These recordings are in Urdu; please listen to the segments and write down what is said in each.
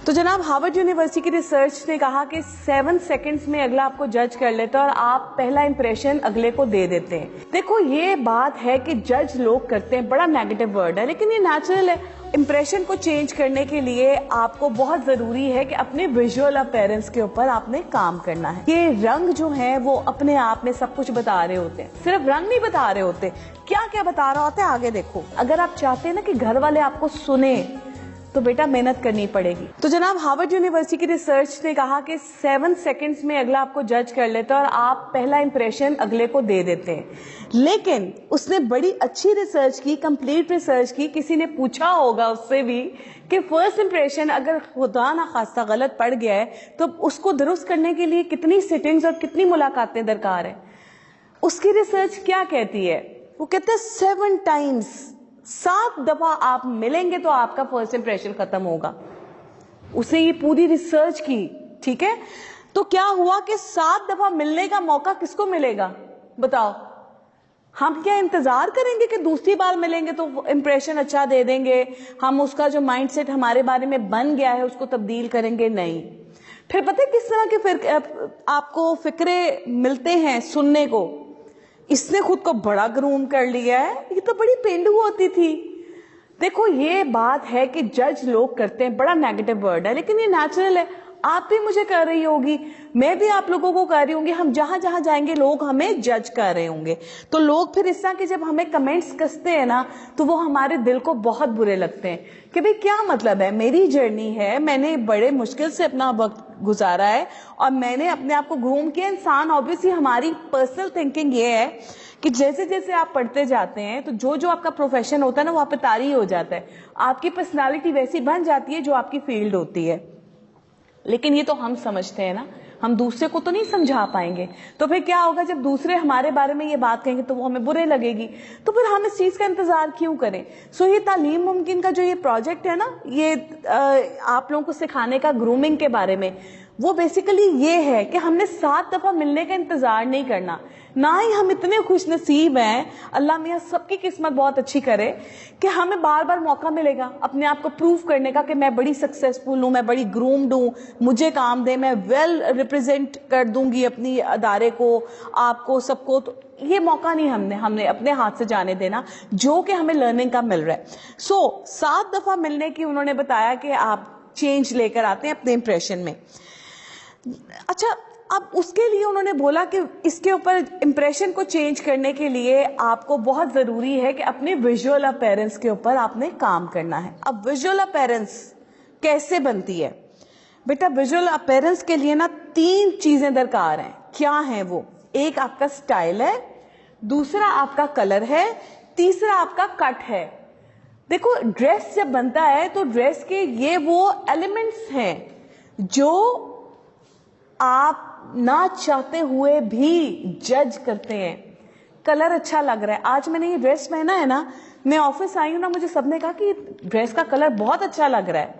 تو جناب ہارورڈ یونیورسٹی کی ریسرچ نے کہا کہ 7 سیکنڈز میں اگلا آپ کو جج کر لیتا ہے اور آپ پہلا امپریشن اگلے کو دے دیتے ہیں. دیکھو یہ بات ہے کہ جج لوگ کرتے ہیں، بڑا نیگیٹو ورڈ ہے لیکن یہ نیچرل ہے. امپریشن کو چینج کرنے کے لیے آپ کو بہت ضروری ہے کہ اپنے ویژول اپیرنس کے اوپر آپ نے کام کرنا ہے. یہ رنگ جو ہیں وہ اپنے آپ میں سب کچھ بتا رہے ہوتے ہیں، صرف رنگ نہیں بتا رہے ہوتے، کیا کیا بتا رہا ہوتا ہے آگے دیکھو. اگر آپ چاہتے ہیں نا کہ گھر والے آپ کو سنیں تو بیٹا محنت کرنی پڑے گی. تو جناب ہارورڈ یونیورسٹی کی ریسرچ نے کہا کہ 7 سیکنڈز میں اگلا آپ کو جج کر لیتا ہے اور آپ پہلا امپریشن اگلے کو دے دیتے ہیں. لیکن اس نے بڑی اچھی ریسرچ کی، کمپلیٹ ریسرچ کی. کسی نے پوچھا ہوگا اس سے بھی کہ فرسٹ امپریشن اگر خدا نہ خواستہ غلط پڑ گیا ہے تو اس کو درست کرنے کے لیے کتنی سیٹنگز اور کتنی ملاقاتیں درکار ہیں. اس کی ریسرچ کیا کہتی ہے؟ وہ کہتے ہیں 7 ٹائمز، 7 دفعہ آپ ملیں گے تو آپ کا فرسٹ امپریشن ختم ہوگا. اسے یہ پوری ریسرچ کی، ٹھیک ہے. تو کیا ہوا کہ 7 دفعہ ملنے کا موقع کس کو ملے گا بتاؤ؟ ہم کیا انتظار کریں گے کہ دوسری بار ملیں گے تو امپریشن اچھا دے دیں گے، ہم اس کا جو مائنڈ سیٹ ہمارے بارے میں بن گیا ہے اس کو تبدیل کریں گے؟ نہیں. پھر پتہ ہے کس طرح کے آپ کو فکرے ملتے ہیں سننے کو. اس نے خود کو بڑا گروم کر لیا ہے، یہ تو بڑی پینڈو ہوتی تھی. دیکھو یہ بات ہے کہ جج لوگ کرتے ہیں، بڑا نیگیٹو ورڈ ہے لیکن یہ نیچرل ہے. آپ بھی مجھے کر رہی ہوگی، میں بھی آپ لوگوں کو کر رہی ہوں گی. ہم جہاں جہاں جائیں گے لوگ ہمیں جج کر رہے ہوں گے. تو لوگ پھر اس طرح کے جب ہمیں کمنٹس کستے ہیں نا تو وہ ہمارے دل کو بہت برے لگتے ہیں کہ بھئی کیا مطلب ہے، میری جرنی ہے، میں نے بڑے مشکل سے اپنا وقت گزارا ہے اور میں نے اپنے آپ کو گروم کیا. انسان obviously ہماری پرسنل تھنکنگ یہ ہے کہ جیسے جیسے آپ پڑھتے جاتے ہیں تو جو آپ کا پروفیشن ہوتا ہے نا وہ آپ پہ طاری ہو جاتا ہے، آپ کی پرسنالٹی ویسی بن جاتی ہے جو آپ کی فیلڈ ہوتی ہے. لیکن یہ تو ہم سمجھتے ہیں نا، ہم دوسرے کو تو نہیں سمجھا پائیں گے. تو پھر کیا ہوگا جب دوسرے ہمارے بارے میں یہ بات کہیں گے تو وہ ہمیں برے لگے گی. تو پھر ہم اس چیز کا انتظار کیوں کریں؟ یہ تعلیم ممکن کا جو یہ پروجیکٹ ہے نا، یہ آپ لوگوں کو سکھانے کا گرومنگ کے بارے میں، وہ بیسیکلی یہ ہے کہ ہم نے 7 دفعہ ملنے کا انتظار نہیں کرنا. نہ ہی ہم اتنے خوش نصیب ہیں، اللہ میاں سب کی قسمت بہت اچھی کرے، کہ ہمیں بار بار موقع ملے گا اپنے آپ کو پروف کرنے کا کہ میں بڑی سکسیسفل ہوں، میں بڑی گرومڈ ہوں، مجھے کام دے، میں ویل ریپرزینٹ کر دوں گی اپنی ادارے کو، آپ کو، سب کو. تو یہ موقع نہیں ہم نے اپنے ہاتھ سے جانے دینا جو کہ ہمیں لرننگ کا مل رہا ہے. 7 دفعہ ملنے کی انہوں نے بتایا کہ آپ چینج لے کر آتے ہیں اپنے امپریشن میں. اچھا، اب اس کے لیے انہوں نے بولا کہ اس کے اوپر امپریشن کو چینج کرنے کے لیے آپ کو بہت ضروری ہے کہ اپنے ویژول اپیرنس کے اوپر آپ نے کام کرنا ہے. اب ویژول اپیرنس کیسے بنتی ہے بیٹا؟ ویژول اپیرنس کے لیے نا 3 چیزیں درکار ہیں. کیا ہیں وہ؟ ایک آپ کا سٹائل ہے، دوسرا آپ کا کلر ہے، تیسرا آپ کا کٹ ہے. دیکھو ڈریس جب بنتا ہے تو ڈریس کے یہ وہ ایلیمنٹس ہیں جو آپ نہ چاہتے ہوئے بھی جج کرتے ہیں. کلر اچھا لگ رہا ہے، آج میں نے یہ ڈریس پہنا ہے نا، میں آفس آئی ہوں نا، مجھے سب نے کہا کہ ڈریس کا کلر بہت اچھا لگ رہا ہے.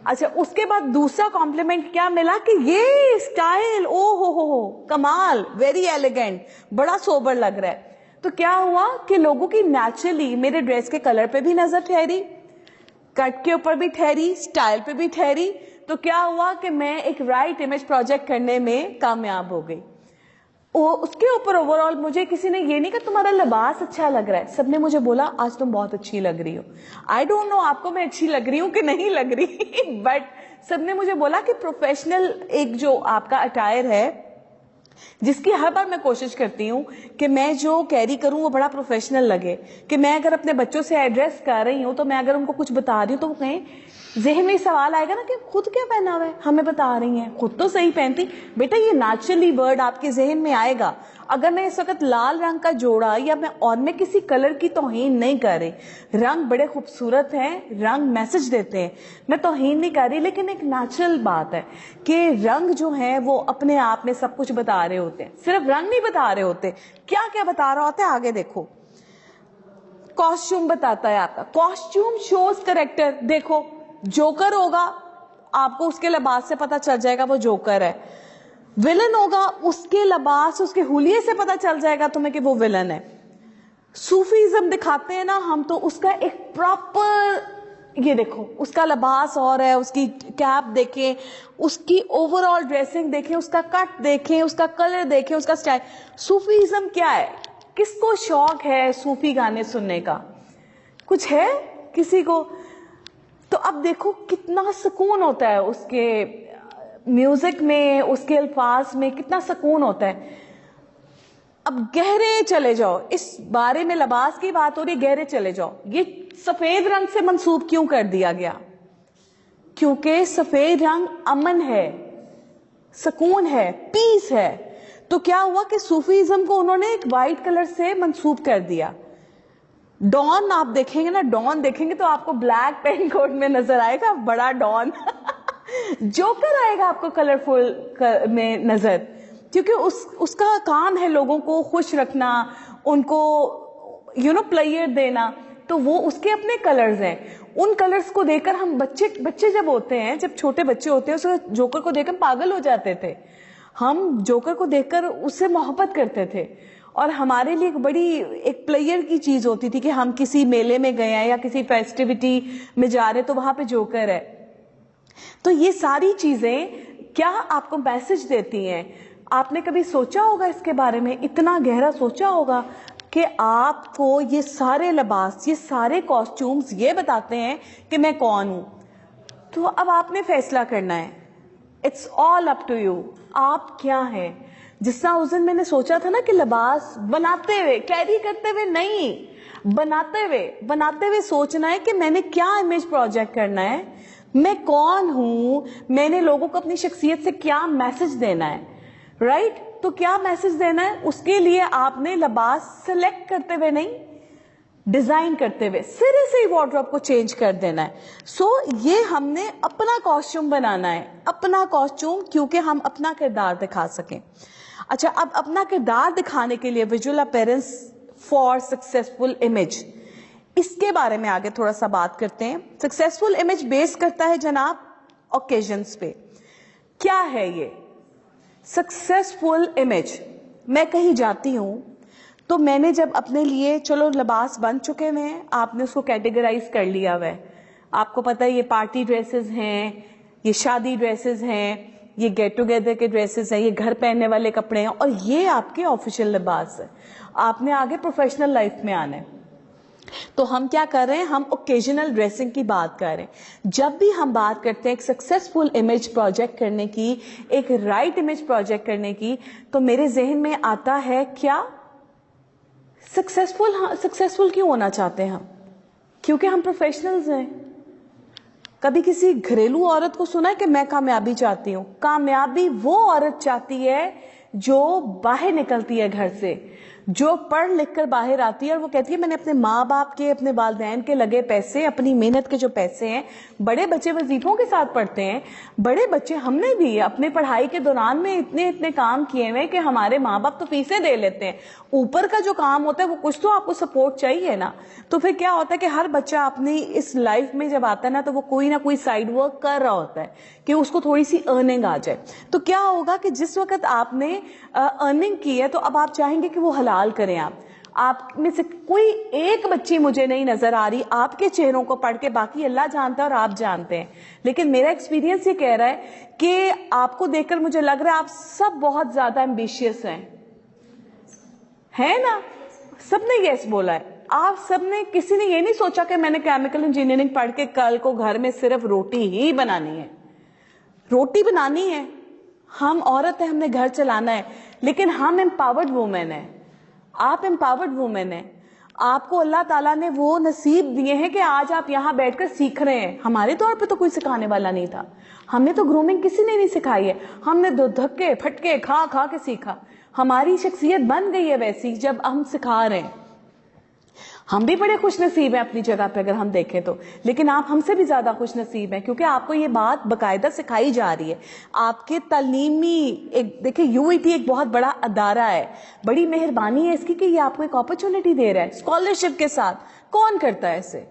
اچھا، اس کے بعد دوسرا کمپلیمنٹ کیا ملا کہ یہ سٹائل، او ہو کمال، ویری ایلیگنٹ، بڑا سوبر لگ رہا ہے. تو کیا ہوا کہ لوگوں کی نیچرلی میرے ڈریس کے کلر پہ بھی نظر ٹھہری، کٹ کے اوپر بھی ٹھہری، سٹائل پہ بھی ٹھہری. تو کیا ہوا کہ میں ایک رائٹ امیج پروجیکٹ کرنے میں کامیاب ہو گئی. اس کے اوپر اوور آل مجھے کسی نے یہ نہیں کہ تمہارا لباس اچھا لگ رہا ہے، سب نے مجھے بولا آج تم بہت اچھی لگ رہی ہو. آئی ڈونٹ نو آپ کو میں اچھی لگ رہی ہوں کہ نہیں لگ رہی، بٹ سب نے مجھے بولا کہ پروفیشنل ایک جو آپ کا اٹائر ہے، جس کی ہر بار میں کوشش کرتی ہوں کہ میں جو کیری کروں وہ بڑا پروفیشنل لگے. کہ میں اگر اپنے بچوں سے ایڈریس کر رہی ہوں تو میں اگر ان کو کچھ بتا رہی ہوں تو وہ کہیں، ذہن میں سوال آئے گا نا کہ خود کیا پہنا ہوا ہے، ہمیں بتا رہی ہیں، خود تو صحیح پہنتی. بیٹا یہ نیچرلی ورڈ آپ کے ذہن میں آئے گا. اگر میں اس وقت لال رنگ کا جوڑا یا میں کسی کلر کی توہین نہیں کر رہی، رنگ بڑے خوبصورت ہیں، رنگ میسج دیتے ہیں، میں توہین نہیں کر رہی، لیکن ایک نیچرل بات ہے کہ رنگ جو ہیں وہ اپنے آپ میں سب کچھ بتا رہے ہوتے ہیں. صرف رنگ نہیں بتا رہے ہوتے، کیا کیا بتا رہا ہوتا ہے آگے دیکھو. کاسٹیوم بتاتا ہے آپ کا، کاسٹیوم شوز کریکٹر. دیکھو جوکر ہوگا، آپ کو اس کے لباس سے پتا چل جائے گا وہ جوکر ہے. ولن ہوگا، اس کے لباس، اس کے حلیے سے پتا چل جائے گا تمہیں کہ وہ ولن ہے. صوفیزم دکھاتے ہیں نا ہم، تو اس کا ایک پراپر یہ دیکھو اس کا لباس اور ہے, اس کی کیپ دیکھیں, اس کی اوور آل ڈریسنگ دیکھیں, اس کا کٹ دیکھیں, اس کا کلر دیکھیں, اس کا سٹائل. صوفیزم کیا ہے؟ کس کو شوق ہے صوفی گانے سننے کا؟ کچھ ہے کسی کو؟ تو اب دیکھو کتنا سکون ہوتا ہے اس کے میوزک میں, اس کے الفاظ میں کتنا سکون ہوتا ہے. اب گہرے چلے جاؤ, اس بارے میں لباس کی بات ہو رہی, گہرے چلے جاؤ. یہ سفید رنگ سے منسوب کیوں کر دیا گیا؟ کیونکہ سفید رنگ امن ہے, سکون ہے, پیس ہے. تو کیا ہوا کہ صوفیزم کو انہوں نے ایک وائٹ کلر سے منسوب کر دیا. ڈان آپ دیکھیں گے نا, ڈان دیکھیں گے تو آپ کو بلیک پینٹ کوٹ میں نظر آئے گا, بڑا ڈان. جوکر آئے گا آپ کو کلرفل میں نظر, کیونکہ اس کا کام ہے لوگوں کو خوش رکھنا, ان کو پلیئر دینا. تو وہ اس کے اپنے کلرز ہیں. ان کلرز کو دیکھ کر ہم بچے جب ہوتے ہیں, جب چھوٹے بچے ہوتے ہیں, اس جوکر کو دیکھ کر پاگل ہو جاتے تھے. ہم جوکر کو دیکھ کر اس سے محبت کرتے تھے, اور ہمارے لیے بڑی ایک پلیئر کی چیز ہوتی تھی کہ ہم کسی میلے میں گئے ہیں یا کسی فیسٹیوٹی میں جا رہے تو وہاں پہ جوکر ہے. تو یہ ساری چیزیں کیا آپ کو میسج دیتی ہیں؟ آپ نے کبھی سوچا ہوگا اس کے بارے میں, اتنا گہرا سوچا ہوگا کہ آپ کو یہ سارے لباس, یہ سارے کاسٹیومز یہ بتاتے ہیں کہ میں کون ہوں. تو اب آپ نے فیصلہ کرنا ہے, it's all up to you, آپ کیا ہیں. جس طرح اس دن میں نے سوچا تھا نا کہ لباس بناتے ہوئے, کیری کرتے ہوئے نہیں, بناتے ہوئے سوچنا ہے کہ میں نے کیا امیج پروجیکٹ کرنا ہے, میں کون ہوں, میں نے لوگوں کو اپنی شخصیت سے کیا میسج دینا ہے. رائٹ؟ تو کیا میسج دینا ہے, اس کے لیے آپ نے لباس سلیکٹ کرتے ہوئے نہیں, ڈیزائن کرتے ہوئے سرے سے ہی وارڈروب کو چینج کر دینا ہے. سو یہ ہم نے اپنا کاسٹیوم بنانا ہے, اپنا کاسٹیوم, کیونکہ ہم اپنا کردار دکھا سکیں. اچھا, اب اپنا کردار دکھانے کے لیے visual appearance for successful image, اس کے بارے میں آگے تھوڑا سا بات کرتے ہیں. سکسیسفل امیج بیس کرتا ہے جناب اوکیزنز پہ. کیا ہے یہ سکسیسفل امیج؟ میں کہیں جاتی ہوں تو میں نے جب اپنے لیے, چلو لباس بن چکے ہیں, آپ نے اس کو کیٹیگرائز کر لیا ہوا ہے. آپ کو پتا ہے یہ پارٹی ڈریسز ہیں, یہ شادی ڈریسز ہیں, یہ گیٹ ٹوگیدر کے ڈریسز ہیں, یہ گھر پہننے والے کپڑے ہیں, اور یہ آپ کے آفیشیل لباس ہے. آپ نے آگے پروفیشنل لائف میں آنا ہے. تو ہم کیا کر رہے ہیں, ہم اوکیجنل ڈریسنگ کی بات کر رہے ہیں. جب بھی ہم بات کرتے ہیں ایک سکسیسفل امیج پروجیکٹ کرنے کی, ایک رائٹ امیج پروجیکٹ کرنے کی, تو میرے ذہن میں آتا ہے کیا سکسیسفل کیوں ہونا چاہتے ہیں ہم؟ کیونکہ ہم پروفیشنلز ہیں. کبھی کسی گھریلو عورت کو سنا ہے کہ میں کامیابی چاہتی ہوں؟ کامیابی وہ عورت چاہتی ہے جو باہر نکلتی ہے گھر سے, جو پڑھ لکھ کر باہر آتی ہے اور وہ کہتی ہے میں نے اپنے ماں باپ کے, اپنے والدین کے لگے پیسے, اپنی محنت کے جو پیسے ہیں, بڑے بچے وظیفوں کے ساتھ پڑھتے ہیں, بڑے بچے ہم نے بھی اپنے پڑھائی کے دوران میں اتنے کام کیے ہوئے کہ ہمارے ماں باپ تو فیسیں دے لیتے ہیں, اوپر کا جو کام ہوتا ہے وہ کچھ تو آپ کو سپورٹ چاہیے نا. تو پھر کیا ہوتا ہے کہ ہر بچہ اپنی اس لائف میں جب آتا ہے نا تو وہ کوئی نہ کوئی سائڈ ورک کر رہا ہوتا ہے کہ اس کو تھوڑی سی ارننگ آ جائے. تو کیا ہوگا کہ جس وقت آپ نے ارننگ کی ہے تو اب آپ چاہیں گے کہ وہ حلال کریں. آپ میں سے کوئی ایک بچی مجھے نہیں نظر آ رہی آپ کے چہروں کو پڑھ کے, باقی اللہ جانتا ہے اور آپ جانتے ہیں, لیکن میرا ایکسپیرینس یہ کہہ رہا ہے کہ آپ کو دیکھ کر مجھے لگ رہا ہے آپ سب بہت زیادہ ایمبیشیس ہیں نا. سب نے یس بولا ہے. آپ سب نے, کسی نے یہ نہیں سوچا کہ میں نے کیمیکل انجینئرنگ پڑھ کے کل کو گھر میں صرف روٹی ہی بنانی ہے. روٹی بنانی ہے, ہم عورت ہیں, ہم نے گھر چلانا ہے, لیکن ہم امپاورڈ وومن ہیں, آپ امپاورڈ وومن ہیں. آپ کو اللہ تعالیٰ نے وہ نصیب دیے ہیں کہ آج آپ یہاں بیٹھ کر سیکھ رہے ہیں. ہمارے طور پہ تو کوئی سکھانے والا نہیں تھا, ہم نے تو گرومنگ کسی نے نہیں سکھائی ہے, ہم نے دو دھکے پھٹکے کھا کے سیکھا. ہماری شخصیت بن گئی ہے ویسی جب ہم سکھا رہے ہیں. ہم بھی بڑے خوش نصیب ہیں اپنی جگہ پہ اگر ہم دیکھیں تو, لیکن آپ ہم سے بھی زیادہ خوش نصیب ہیں کیونکہ آپ کو یہ بات باقاعدہ سکھائی جا رہی ہے. آپ کے تعلیمی دیکھیں UET ایک بہت بڑا ادارہ ہے, بڑی مہربانی ہے اس کی کہ یہ آپ کو ایک اپرچونٹی دے رہا ہے اسکالرشپ کے ساتھ. کون کرتا ہے اسے؟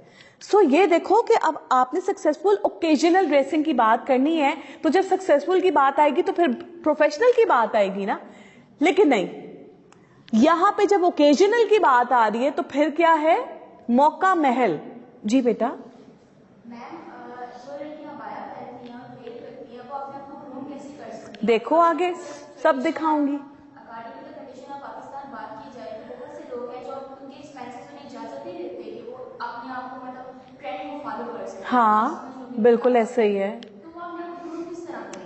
سو یہ دیکھو کہ اب آپ نے سکسیسفل اوکیجنل ڈریسنگ کی بات کرنی ہے, تو جب سکسیسفل کی بات آئے گی تو پھر پروفیشنل کی بات آئے گی نا. لیکن نہیں, یہاں پہ جب اوکیجنل کی بات آ رہی ہے تو پھر کیا ہے, موقع محل. جی بیٹا. میم دیکھو آگے سب دکھاؤں گی. ہاں بالکل ایسا ہی ہے.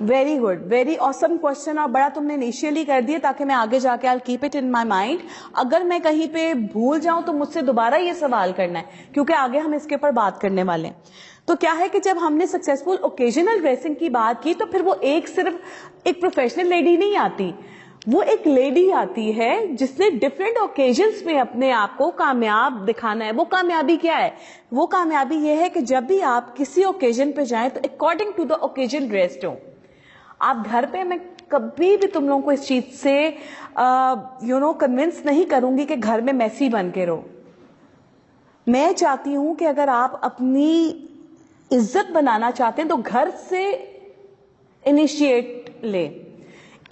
ویری گڈ, ویری آسم کوشچن, اور بڑا تم نے انیشیلی کر دیا تاکہ میں آگے جا کے I'll keep it in my mind. اگر میں کہیں پہ بھول جاؤں تو مجھ سے دوبارہ یہ سوال کرنا ہے, کیونکہ آگے ہم اس کے اوپر بات کرنے والے ہیں. تو کیا ہے کہ جب ہم نے سکسیسفل اوکیجنل ڈریسنگ کی بات کی تو پھر وہ صرف ایک پروفیشنل لیڈی نہیں آتی, وہ ایک لیڈی آتی ہے جس نے ڈفرینٹ اوکیزنس میں اپنے آپ کو کامیاب دکھانا ہے. وہ کامیابی کیا ہے؟ وہ کامیابی یہ ہے کہ جب بھی آپ کسی اوکیزن پہ جائیں تو according to the occasion dressed ہو. آپ گھر پہ, میں کبھی بھی تم لوگوں کو اس چیز سے کنونس نہیں کروں گی کہ گھر میں میسی بن کے رہو. میں چاہتی ہوں کہ اگر آپ اپنی عزت بنانا چاہتے ہیں تو گھر سے انیشیٹ لیں,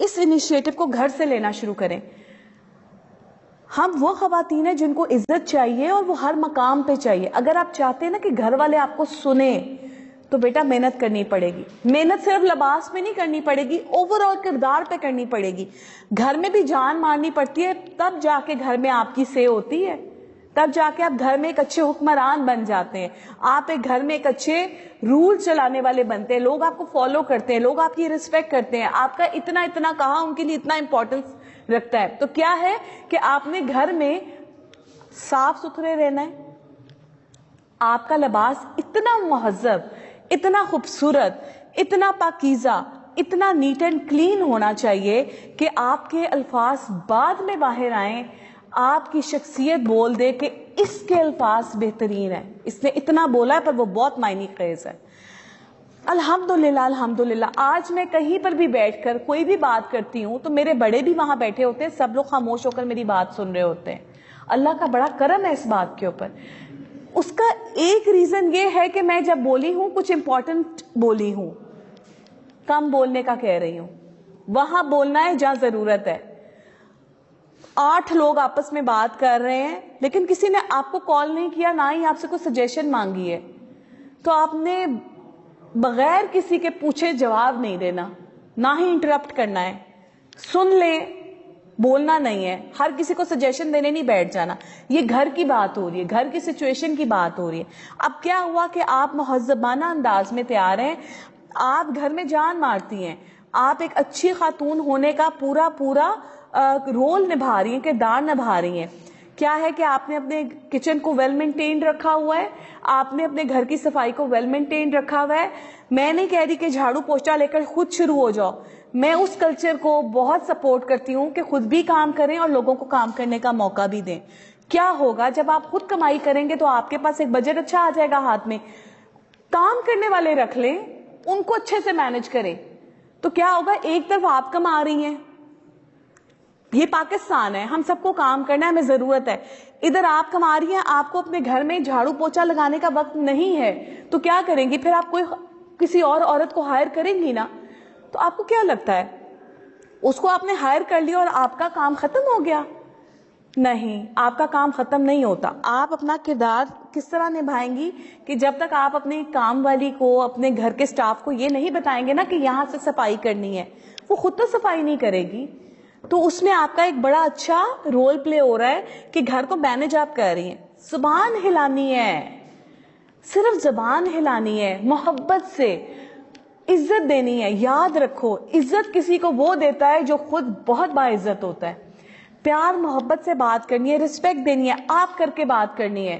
اس انیشیٹو کو گھر سے لینا شروع کریں. ہم وہ خواتین ہیں جن کو عزت چاہیے اور وہ ہر مقام پہ چاہیے. اگر آپ چاہتے ہیں نا کہ گھر والے آپ کو سنیں تو بیٹا محنت کرنی پڑے گی. محنت صرف لباس پہ نہیں کرنی پڑے گی, اوور آل کردار پہ کرنی پڑے گی. گھر میں بھی جان مارنی پڑتی ہے, تب جا کے گھر میں آپ کی سے ہوتی ہے, تب جا کے آپ گھر میں ایک اچھے حکمران بن جاتے ہیں. آپ ایک گھر میں ایک اچھے رول چلانے والے بنتے ہیں, لوگ آپ کو فالو کرتے ہیں, لوگ آپ کی ریسپیکٹ کرتے ہیں. آپ کا اتنا کہا ان کے لیے اتنا امپورٹنس رکھتا ہے. تو کیا ہے کہ آپ نے گھر میں صاف ستھرے رہنا ہے, آپ کا لباس اتنا مہذب, اتنا خوبصورت, اتنا پاکیزہ, اتنا نیٹ اینڈ کلین ہونا چاہیے کہ آپ کے الفاظ بعد میں باہر آئیں, آپ کی شخصیت بول دے کہ اس کے الفاظ بہترین ہیں, اس نے اتنا بولا ہے پر وہ بہت معنی خیز ہے. الحمدللہ الحمدللہ. آج میں کہیں پر بھی بیٹھ کر کوئی بھی بات کرتی ہوں تو میرے بڑے بھی وہاں بیٹھے ہوتے ہیں, سب لوگ خاموش ہو کر میری بات سن رہے ہوتے ہیں. اللہ کا بڑا کرم ہے اس بات کے اوپر. اس کا ایک ریزن یہ ہے کہ میں جب بولی ہوں کچھ امپورٹنٹ بولی ہوں, کم بولنے کا کہہ رہی ہوں. وہاں بولنا ہے جہاں ضرورت ہے. 8 لوگ آپس میں بات کر رہے ہیں لیکن کسی نے آپ کو کال نہیں کیا, نہ ہی آپ سے کوئی سجیشن مانگی ہے, تو آپ نے بغیر کسی کے پوچھے جواب نہیں دینا, نہ ہی انٹرپٹ کرنا ہے. سن لیں, بولنا نہیں ہے, ہر کسی کو سجیشن دینے نہیں بیٹھ جانا. یہ گھر کی بات ہو رہی ہے, گھر کی سچویشن کی بات ہو رہی ہے. اب کیا ہوا کہ آپ مہذبانہ انداز میں تیار ہیں, آپ گھر میں جان مارتی ہیں, آپ ایک اچھی خاتون ہونے کا پورا رول نبھا رہی ہیں, کردار نبھا رہی ہیں. کیا ہے کہ آپ نے اپنے کچن کو ویل مینٹینڈ رکھا ہوا ہے, آپ نے اپنے گھر کی صفائی کو ویل مینٹینڈ رکھا ہوا ہے. میں نہیں کہہ رہی کہ جھاڑو پوچھا لے کر خود شروع ہو جاؤ, میں اس کلچر کو بہت سپورٹ کرتی ہوں کہ خود بھی کام کریں اور لوگوں کو کام کرنے کا موقع بھی دیں. کیا ہوگا جب آپ خود کمائی کریں گے تو آپ کے پاس ایک بجٹ اچھا آ جائے گا ہاتھ میں, کام کرنے والے رکھ لیں, ان کو اچھے سے مینج کریں. تو کیا ہوگا, ایک طرف آپ کما رہی ہیں, یہ پاکستان ہے, ہم سب کو کام کرنا ہے, ہمیں ضرورت ہے. ادھر آپ کما رہی ہیں, آپ کو اپنے گھر میں جھاڑو پوچھا لگانے کا وقت نہیں ہے, تو کیا کریں گی پھر آپ؟ کوئی کسی اور عورت کو ہائر کریں گی نا. تو آپ کو کیا لگتا ہے اس کو آپ نے ہائر کر لیا اور آپ کا کام ختم ہو گیا؟ نہیں, آپ کا کام ختم نہیں ہوتا. آپ اپنا کردار کس طرح نبھائیں گی کہ جب تک آپ اپنی کام والی کو, اپنے گھر کے سٹاف کو یہ نہیں بتائیں گے نا کہ یہاں سے صفائی کرنی ہے, وہ خود تو صفائی نہیں کرے گی. تو اس میں آپ کا ایک بڑا اچھا رول پلے ہو رہا ہے کہ گھر کو مینج آپ کر رہی ہیں. زبان ہلانی ہے, صرف زبان ہلانی ہے, محبت سے عزت دینی ہے. یاد رکھو, عزت کسی کو وہ دیتا ہے جو خود بہت باعزت ہوتا ہے. پیار محبت سے بات کرنی ہے, رسپیکٹ دینی ہے, آپ کر کے بات کرنی ہے.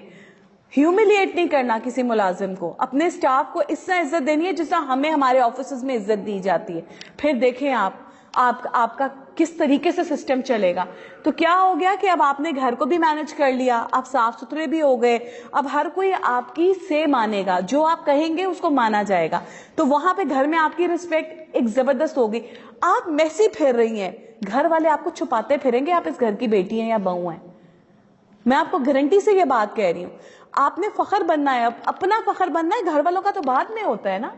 ہیوملیٹ نہیں کرنا کسی ملازم کو. اپنے سٹاف کو اس طرح عزت دینی ہے جس طرح ہمیں ہمارے آفیسز میں عزت دی جاتی ہے. پھر دیکھیں آپ کا کس طریقے سے سسٹم چلے گا. تو کیا ہو گیا کہ اب آپ نے گھر کو بھی مینج کر لیا, آپ صاف ستھرے بھی ہو گئے, اب ہر کوئی آپ کی سے مانے گا, جو آپ کہیں گے اس کو مانا جائے گا. تو وہاں پہ گھر میں آپ کی رسپیکٹ ایک زبردست ہوگی. آپ میسی پھر رہی ہیں, گھر والے آپ کو چھپاتے پھریں گے آپ اس گھر کی بیٹی ہیں یا بہو ہیں. میں آپ کو گارنٹی سے یہ بات کہہ رہی ہوں. آپ نے فخر بننا ہے, اپنا فخر بننا ہے, گھر والوں کا تو بعد میں ہوتا ہے نا.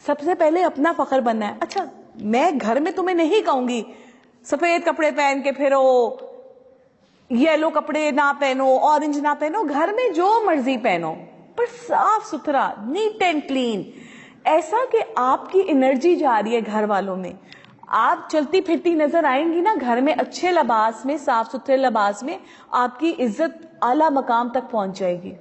سب سے پہلے اپنا فخر بننا ہے. اچھا, میں گھر میں تمہیں نہیں کہوں گی سفید کپڑے پہن کے پھرو, یلو کپڑے نہ پہنو, اورنج نہ پہنو, گھر میں جو مرضی پہنو, پر صاف ستھرا, نیٹ اینڈ کلین. ایسا کہ آپ کی انرجی جا رہی ہے گھر والوں میں, آپ چلتی پھرتی نظر آئیں گی نا گھر میں, اچھے لباس میں, صاف ستھرے لباس میں, آپ کی عزت اعلیٰ مقام تک پہنچ جائے گی.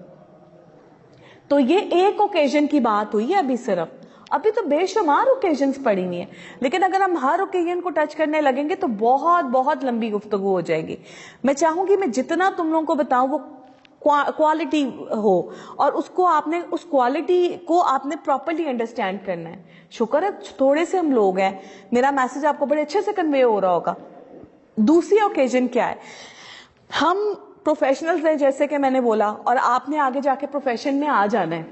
تو یہ ایک اوکیزن کی بات ہوئی ہے ابھی صرف, ابھی تو بے شمار اوکیزنز پڑی ہوئی ہیں, لیکن اگر ہم ہر اوکیزن کو ٹچ کرنے لگیں گے تو بہت بہت لمبی گفتگو ہو جائے گی. میں چاہوں گی میں جتنا تم لوگوں کو بتاؤں وہ کوالٹی ہو, اور اس کوالٹی کو آپ نے پراپرلی انڈرسٹینڈ کرنا ہے. شکر ہے تھوڑے سے ہم لوگ ہیں, میرا میسج آپ کو بڑے اچھے سے کنوے ہو رہا ہوگا. دوسری اوکیزن کیا ہے, ہم پروفیشنلز ہیں جیسے کہ میں نے بولا, اور آپ نے آگے جا کے پروفیشن میں آ جانا ہے.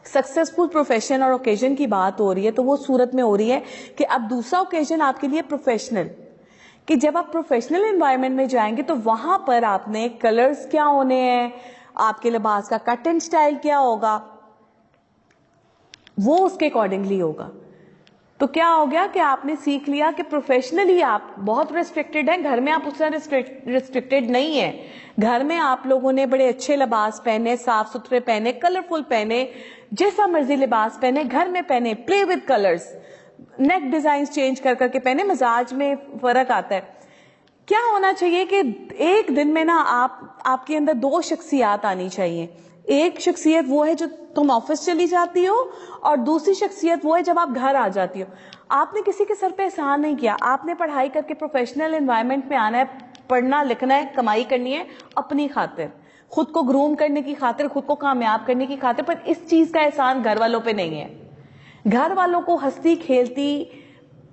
سکسیسفل پروفیشن اور اوکیزن کی بات ہو رہی ہے تو وہ صورت میں ہو رہی ہے کہ اب دوسرا اوکیزن آپ کے لیے پروفیشنل, کہ جب آپ پروفیشنل انوائرمنٹ میں جائیں گے تو وہاں پر آپ نے کلرز کیا ہونے ہیں, آپ کے لباس کا کٹ اینڈ سٹائل کیا ہوگا, وہ اس کے اکارڈنگلی ہوگا. تو کیا ہو گیا کہ آپ نے سیکھ لیا کہ پروفیشنلی آپ بہت ریسٹرکٹیڈ ہیں, گھر میں آپ اس طرح ریسٹرکٹیڈ نہیں ہیں. گھر میں آپ لوگوں نے بڑے اچھے لباس پہنے, صاف ستھرے پہنے, کلرفل پہنے, جیسا مرضی لباس پہنے, گھر میں پہنے, play with colours, neck designs change کر کے پہنے, مزاج میں فرق آتا ہے. کیا ہونا چاہیے کہ ایک دن میں نا آپ کے اندر دو شخصیات آنی چاہیے. ایک شخصیت وہ ہے جو تم آفس چلی جاتی ہو, اور دوسری شخصیت وہ ہے جب آپ گھر آ جاتی ہو. آپ نے کسی کے سر پہ احسان نہیں کیا, آپ نے پڑھائی کر کے پروفیشنل انوائرمنٹ میں آنا ہے, پڑھنا لکھنا ہے, کمائی کرنی ہے اپنی خاطر, خود کو گروم کرنے کی خاطر, خود کو کامیاب کرنے کی خاطر, پر اس چیز کا احسان گھر والوں پہ نہیں ہے. گھر والوں کو ہنستی کھیلتی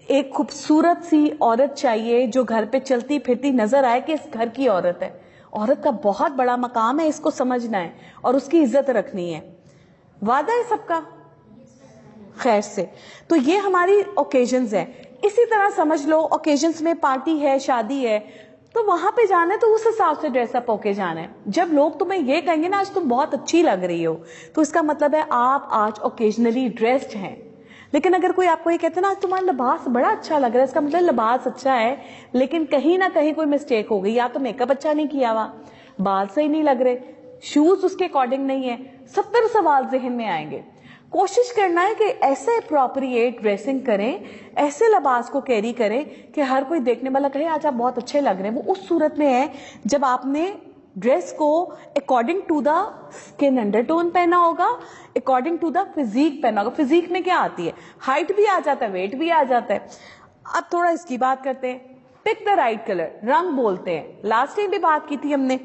ایک خوبصورت سی عورت چاہیے جو گھر پہ چلتی پھرتی نظر آئے کہ اس گھر کی عورت ہے. عورت کا بہت بڑا مقام ہے, اس کو سمجھنا ہے اور اس کی عزت رکھنی ہے. وعدہ ہے سب کا خیر سے. تو یہ ہماری اوکیزنز ہیں. اسی طرح سمجھ لو اوکیزنز میں پارٹی ہے, شادی ہے, تو وہاں پہ جانا ہے تو اس حساب سے ڈریس اپ ہو کے جانا ہے. جب لوگ تمہیں یہ کہیں گے نا آج تم بہت اچھی لگ رہی ہو, تو اس کا مطلب ہے آپ آج اوکیزنلی ڈریسڈ ہیں. لیکن اگر کوئی آپ کو یہ کہتے ہیں نا آج تمہارا لباس بڑا اچھا لگ رہا ہے, اس کا مطلب لباس اچھا ہے لیکن کہیں نہ کہیں کوئی مسٹیک ہو گئی, یا تو میک اپ اچھا نہیں کیا ہوا, بال صحیح نہیں لگ رہے, شوز اس کے اکارڈنگ نہیں ہے, 70 سوال ذہن میں آئیں گے. کوشش کرنا ہے کہ ایسے اپروپریٹ ڈریسنگ کریں, ایسے لباس کو کیری کریں کہ ہر کوئی دیکھنے والا کہے آج آپ بہت اچھے لگ رہے ہیں. وہ اس صورت میں ہے جب آپ نے ڈریس کو according to the skin undertone پہنا ہوگا, اکارڈنگ ٹو دا فزیک پہنا ہوگا. فزیک میں کیا آتی ہے, ہائٹ بھی آ جاتا ہے, ویٹ بھی آ جاتا ہے. اب تھوڑا اس کی بات کرتے ہیں. پک دا رائٹ کلر, رنگ بولتے ہیں. لاسٹ ٹائم بھی بات کی تھی ہم نے,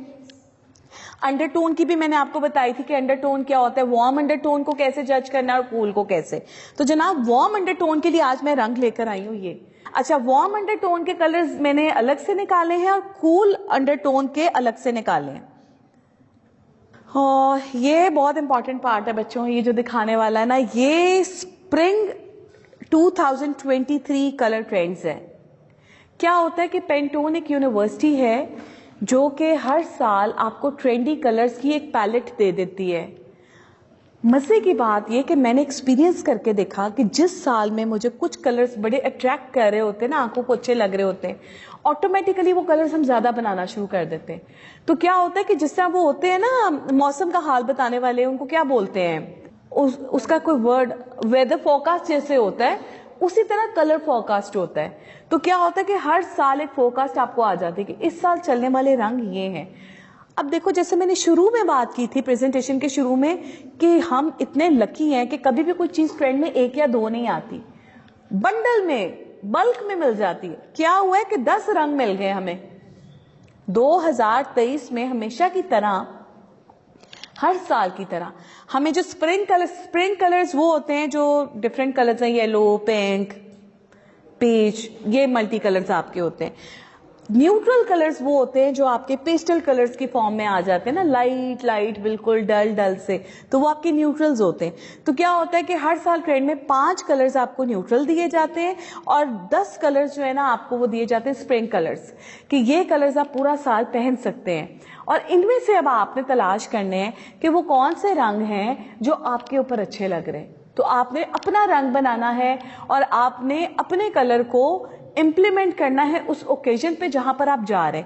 انڈر ٹون کی بھی میں نے آپ کو بتائی تھی کہ انڈر ٹون کیا ہوتا ہے, وارم انڈر ٹون کو کیسے جج کرنا ہے اور کول کو کیسے. تو جناب وارم انڈر ٹون کے لیے آج میں رنگ لے کر آئی ہوں یہ. اچھا, وارم انڈر ٹون کے کلرز میں نے الگ سے نکالے ہیں اور کول انڈر ٹون کے الگ سے نکالے ہیں. یہ بہت امپورٹنٹ پارٹ ہے بچوں, یہ جو دکھانے والا ہے نا, یہ اسپرنگ 2023 کلر ٹرینڈز ہے. کیا ہوتا ہے کہ پینٹون ایک یونیورسٹی ہے جو کہ ہر سال آپ کو ٹرینڈی کلرز کی ایک پیلٹ دے دیتی ہے. مزے کی بات یہ کہ میں نے ایکسپیرینس کر کے دیکھا کہ جس سال میں مجھے کچھ کلرز بڑے اٹریکٹ کر رہے ہوتے ہیں نا, آنکھوں کو اچھے لگ رہے ہوتے ہیں, آٹومیٹیکلی وہ کلرز ہم زیادہ بنانا شروع کر دیتے ہیں. تو کیا ہوتا ہے کہ جس طرح وہ ہوتے ہیں نا موسم کا حال بتانے والے, ان کو کیا بولتے ہیں, اس کا کوئی ورڈ, ویدر فورکاسٹ جیسے ہوتا ہے, اسی طرح کلر فورکاسٹ ہوتا ہے. تو کیا ہوتا ہے کہ ہر سال ایک فورکاسٹ آپ کو آ جاتی ہے کہ اس سال چلنے والے رنگ یہ ہیں. اب دیکھو جیسے میں نے شروع میں بات کی تھی پریزنٹیشن کے شروع میں کہ ہم اتنے لکی ہیں کہ کبھی بھی کوئی چیز ٹرینڈ میں 1 یا 2 نہیں آتی, بنڈل میں بلک میں مل جاتی ہے. کیا ہوا ہے کہ 10 رنگ مل گئے ہمیں 2023 میں. ہمیشہ کی طرح, ہر سال کی طرح ہمیں جو اسپرنگ کلرز وہ ہوتے ہیں جو ڈفرینٹ کلرز ہیں, یلو, پنک, پیچ, یہ ملٹی کلرز آپ کے ہوتے ہیں. نیوٹرل کلرز وہ ہوتے ہیں جو آپ کے پیسٹل کلرز کی فارم میں آ جاتے ہیں نا, لائٹ بالکل ڈل سے, تو وہ آپ کے نیوٹرلز ہوتے ہیں. تو کیا ہوتا ہے کہ ہر سال ٹرینڈ میں 5 کلرز آپ کو نیوٹرل دیے جاتے ہیں اور 10 کلرز جو ہے نا آپ کو وہ دیے جاتے ہیں اسپرنگ کلرز, کہ یہ کلرز آپ پورا سال پہن سکتے ہیں. اور ان میں سے اب آپ نے تلاش کرنے ہیں کہ وہ کون سے رنگ ہیں جو آپ کے اوپر اچھے لگ رہے ہیں. تو آپ نے اپنا رنگ بنانا ہے اور آپ نے اپنے کلر کو امپلیمنٹ کرنا ہے اس اوکیزن پہ جہاں پر آپ جا رہے ہیں.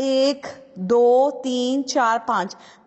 1 2 3 4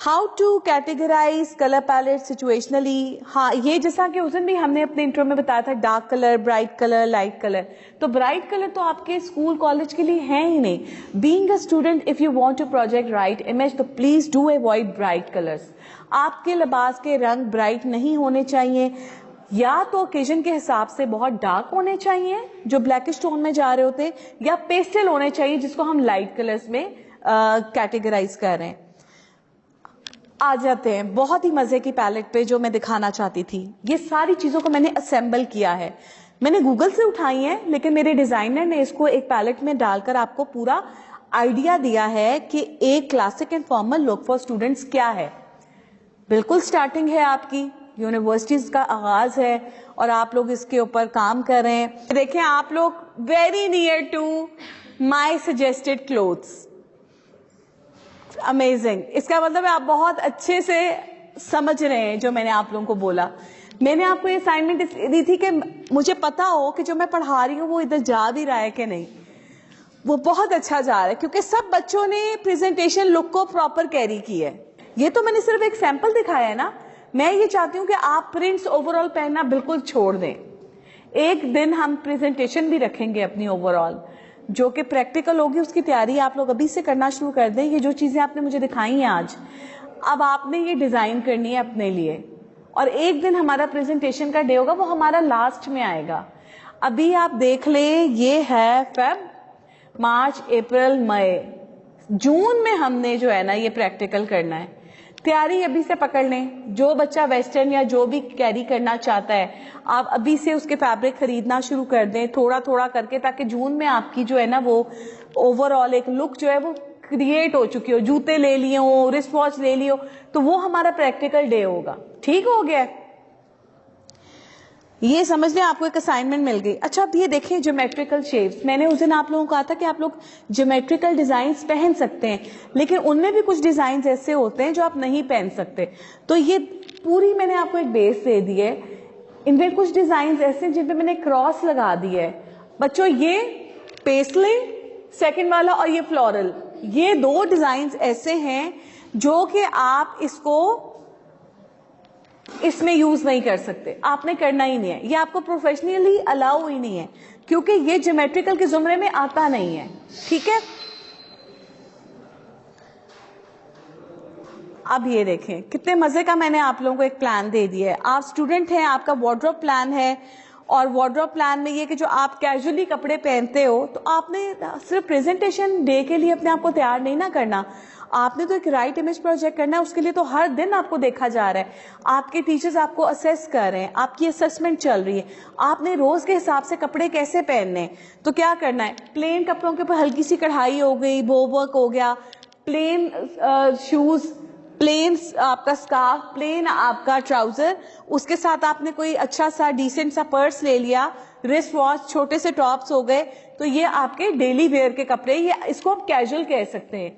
how to categorise colour palette situationally. ہاں یہ جیسا کہ اس دن بھی ہم نے اپنے انٹرو میں بتایا تھا dark colour, bright colour, light colour. تو برائٹ کلر تو آپ کے اسکول کالج کے لیے ہے ہی نہیں. Being a student if you want to project right image تو please do avoid bright colours. آپ کے لباس کے رنگ برائٹ نہیں ہونے چاہیے, یا تو اوکیزن کے حساب سے بہت ڈارک ہونے چاہیے جو بلیکش ٹون میں جا رہے ہوتے ہیں, یا پیسٹل ہونے چاہیے جس کو ہم لائٹ کلرز میں کیٹیگرائز کر رہے ہیں. آ جاتے ہیں بہت ہی مزے کی پیلٹ پہ جو میں دکھانا چاہتی تھی. یہ ساری چیزوں کو میں نے اسمبل کیا ہے, میں نے گوگل سے اٹھائی ہیں, لیکن میرے ڈیزائنر نے اس کو ایک پیلٹ میں ڈال کر آپ کو پورا آئیڈیا دیا ہے کہ ایک classic and formal look for students کیا ہے. بالکل سٹارٹنگ ہے آپ کی, یونیورسٹیز کا آغاز ہے اور آپ لوگ اس کے اوپر کام کر رہے ہیں. دیکھیں آپ لوگ very near to my suggested clothes. Amazing. اس کا مطلب ہے آپ بہت اچھے سے سمجھ رہے ہیں جو میں نے آپ لوگوں کو بولا. میں نے آپ کو یہ اسائنمنٹ دی تھی کہ مجھے پتا ہو کہ جو میں پڑھا رہی ہوں وہ ادھر جا بھی رہا ہے کہ نہیں. وہ بہت اچھا جا رہا ہے کیونکہ سب بچوں نے پریزنٹیشن لک کو پراپر کیری کی ہے. یہ تو میں نے صرف ایک سیمپل دکھایا ہے نا. میں یہ چاہتی ہوں کہ آپ پرنٹس اوور آل پہننا بالکل چھوڑ دیں. ایک دن ہم پریزنٹیشن بھی رکھیں گے اپنی اوور آل جو کہ پریکٹیکل ہوگی, اس کی تیاری آپ لوگ ابھی سے کرنا شروع کر دیں. یہ جو چیزیں آپ نے مجھے دکھائی ہیں آج, اب آپ نے یہ ڈیزائن کرنی ہے اپنے لیے, اور ایک دن ہمارا پریزنٹیشن کا ڈے ہوگا, وہ ہمارا لاسٹ میں آئے گا. ابھی آپ دیکھ لیں یہ ہے فیب, مارچ, اپریل, مئی, جون میں ہم نے جو ہے نا یہ پریکٹیکل کرنا ہے. تیاری ابھی سے پکڑ لیں. جو بچہ ویسٹرن یا جو بھی کیری کرنا چاہتا ہے آپ ابھی سے اس کے فیبرک خریدنا شروع کر دیں تھوڑا تھوڑا کر کے, تاکہ جون میں آپ کی جو ہے نا وہ اوور آل ایک لک جو ہے وہ کریٹ ہو چکی ہو. جوتے لے لیے ہو, رسٹ واچ لے لیے ہو, تو وہ ہمارا پریکٹیکل ڈے ہوگا. ٹھیک ہو گیا, یہ سمجھ لیں آپ کو ایک اسائنمنٹ مل گئی. اچھا اب یہ دیکھیں جیومیٹریکل شیپس. میں نے اس دن آپ لوگوں کو کہا تھا کہ آپ لوگ جیومیٹریکل ڈیزائنز پہن سکتے ہیں, لیکن ان میں بھی کچھ ڈیزائنز ایسے ہوتے ہیں جو آپ نہیں پہن سکتے. تو یہ پوری میں نے آپ کو ایک بیس دے دی ہے. ان میں کچھ ڈیزائنز ایسے ہیں جن پہ میں نے کراس لگا دی ہے. بچوں یہ پیسلے سیکنڈ والا اور یہ فلورل, یہ دو ڈیزائنز ایسے ہیں جو کہ آپ اس کو اس میں یوز نہیں کر سکتے. آپ نے کرنا ہی نہیں ہے, یہ آپ کو پروفیشنلی الاؤ ہی نہیں ہے کیونکہ یہ جیومیٹریکل کے زمرے میں آتا نہیں ہے. ٹھیک ہے, اب یہ دیکھیں کتنے مزے کا میں نے آپ لوگوں کو ایک پلان دے دیا ہے. آپ اسٹوڈنٹ ہیں, آپ کا وارڈروب پلان ہے, اور وارڈروب پلان میں یہ کہ جو آپ کیجولی کپڑے پہنتے ہو, تو آپ نے صرف پریزنٹیشن ڈے کے لیے اپنے آپ کو تیار نہیں نہ کرنا. آپ نے تو ایک رائٹ امیج پروجیکٹ کرنا ہے, اس کے لیے تو ہر دن آپ کو دیکھا جا رہا ہے. آپ کے ٹیچرز آپ کو اسیس کر رہے ہیں, آپ کی اسیسمنٹ چل رہی ہے. آپ نے روز کے حساب سے کپڑے کیسے پہننے ہیں, تو کیا کرنا ہے, پلین کپڑوں کے اوپر ہلکی سی کڑھائی ہو گئی, بو ورک ہو گیا, پلین شوز, پلین آپ کا اسکارف, پلین آپ کا ٹراؤزر, اس کے ساتھ آپ نے کوئی اچھا سا ڈیسنٹ سا پرس لے لیا, رسٹ واچ, چھوٹے سے ٹاپس ہو گئے. تو یہ آپ کے ڈیلی ویئر کے کپڑے, یہ اس کو آپ کیجول کہہ سکتے ہیں.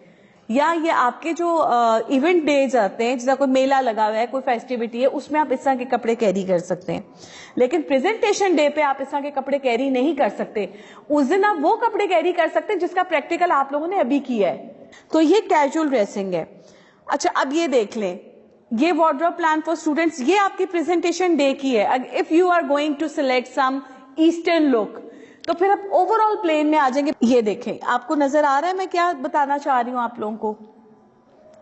یا یہ آپ کے جو ایونٹ ڈیز آتے ہیں, جیسا کوئی میلہ لگا ہوا ہے, کوئی فیسٹیوٹی ہے, اس میں آپ اس طرح کے کپڑے کیری کر سکتے ہیں. لیکن پریزنٹیشن ڈے پہ آپ اس طرح کے کپڑے کیری نہیں کر سکتے. اس دن آپ وہ کپڑے کیری کر سکتے ہیں جس کا پریکٹیکل آپ لوگوں نے ابھی کیا ہے. تو یہ کیجول ڈریسنگ ہے. اچھا اب یہ دیکھ لیں, یہ وارڈروب پلان فار اسٹوڈنٹس, یہ آپ کی پریزنٹیشن ڈے کی ہے. If you are going to select some eastern look, تو پھر آپ اوور آل پلین میں آ جائیں گے. یہ دیکھیں آپ کو نظر آ رہا ہے میں کیا بتانا چاہ رہی ہوں آپ لوگوں کو.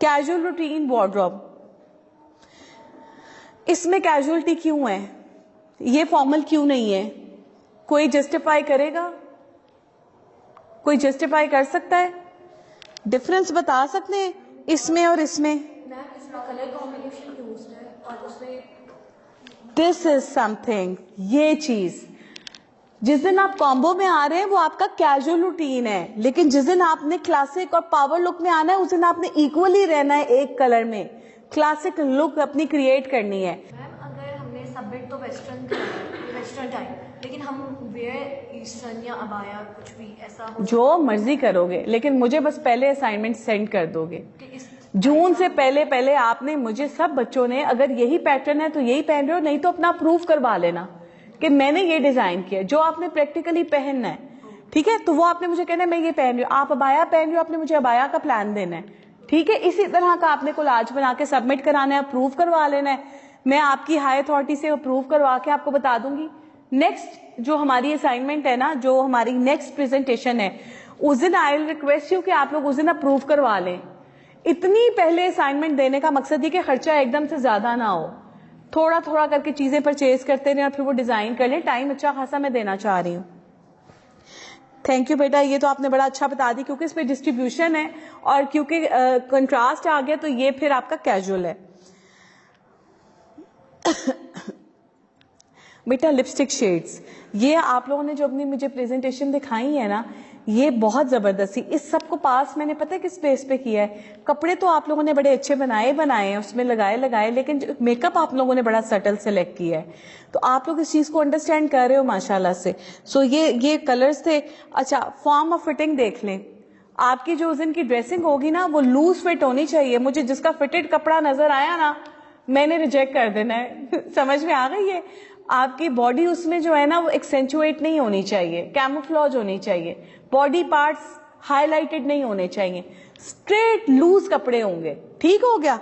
کیجول روٹین وارڈروب, اس میں کیجولٹی کیوں ہے, یہ فارمل کیوں نہیں ہے؟ کوئی جسٹیفائی کرے گا؟ کوئی جسٹیفائی کر سکتا ہے؟ ڈفرنس بتا سکتے ہیں اس میں اور اس میں؟ دس از سم تھنگ, یہ چیز جس دن آپ کامبو میں آ رہے ہیں وہ آپ کا کیجول روٹین ہے, لیکن جس دن آپ نے کلاسک اور پاور لک میں آنا ہے اس دن آپ نے ایکولی رہنا ہے ایک کلر میں, کلاسک لک اپنی کریٹ کرنی ہے. اگر ہم نے سبمٹ تو ویسٹرن ٹائم, لیکن ہم ویئر ایسٹرن یا ابایا کچھ بھی ایسا جو مرضی کرو گے, لیکن مجھے بس پہلے اسائنمنٹ سینڈ کر دو گے جون سے پہلے. آپ نے مجھے سب بچوں نے اگر یہی پیٹرن ہے تو یہی پہن رہے ہو, نہیں تو اپنا پروف کروا لینا کہ میں نے یہ ڈیزائن کیا, جو آپ نے پریکٹیکلی پہننا ہے. ٹھیک ہے, تو وہ آپ نے مجھے کہنا ہے میں یہ پہن رہی ہوں. آپ ابایا پہن رہی ہو, آپ نے مجھے ابایا کا پلان دینا ہے. ٹھیک ہے, اسی طرح کا آپ نے کولاج بنا کے سبمٹ کرانا ہے, اپروو کروا لینا ہے. میں آپ کی ہائی اتھارٹی سے اپروو کروا کے آپ کو بتا دوں گی. نیکسٹ جو ہماری اسائنمنٹ ہے نا, جو ہماری نیکسٹ پریزنٹیشن ہے, اس دن آئی ول ریکویسٹ یو کہ آپ لوگ اس دن اپروو کروا لیں. اتنی پہلے اسائنمنٹ دینے کا مقصد یہ کہ خرچہ ایک دم سے زیادہ نہ ہو, تھوڑا تھوڑا کر کے چیزیں پرچیز کرتے رہیں اور پھر وہ ڈیزائن کر لیں. ٹائم اچھا خاصا میں دینا چاہ رہی ہوں. تھینک یو بیٹا, یہ تو آپ نے بڑا اچھا بتا دی کیونکہ اس پہ ڈسٹریبیوشن ہے اور کیونکہ کنٹراسٹ آ گیا تو یہ پھر آپ کا کیجول ہے. بیٹا لپسٹک شیڈز, یہ آپ لوگوں نے جو اپنی مجھے پریزنٹیشن دکھائی ہے نا, یہ بہت زبردستی. اس سب کو پاس میں نے پتہ کس بیس پہ کیا ہے, کپڑے تو آپ لوگوں نے بڑے اچھے بنائے ہیں, اس میں لگائے, لیکن میک اپ آپ لوگوں نے بڑا سٹل سلیکٹ کیا ہے. تو آپ لوگ اس چیز کو انڈرسٹینڈ کر رہے ہو ماشاءاللہ سے. سو یہ کلرز تھے. اچھا, فارم آف فٹنگ دیکھ لیں. آپ کی جو اس دن کی ڈریسنگ ہوگی نا, وہ لوز فٹ ہونی چاہیے. مجھے جس کا فٹڈ کپڑا نظر آیا نا, میں نے ریجیکٹ کر دینا ہے. سمجھ میں آ گئی ہے؟ آپ کی باڈی اس میں جو ہے نا وہ ایکسینچویٹ نہیں ہونی چاہیے, کیموفلاج ہونی چاہیے. باڈی پارٹس ہائی لائٹڈ نہیں ہونے چاہیے, اسٹریٹ لوز کپڑے ہوں گے. ٹھیک ہو گیا؟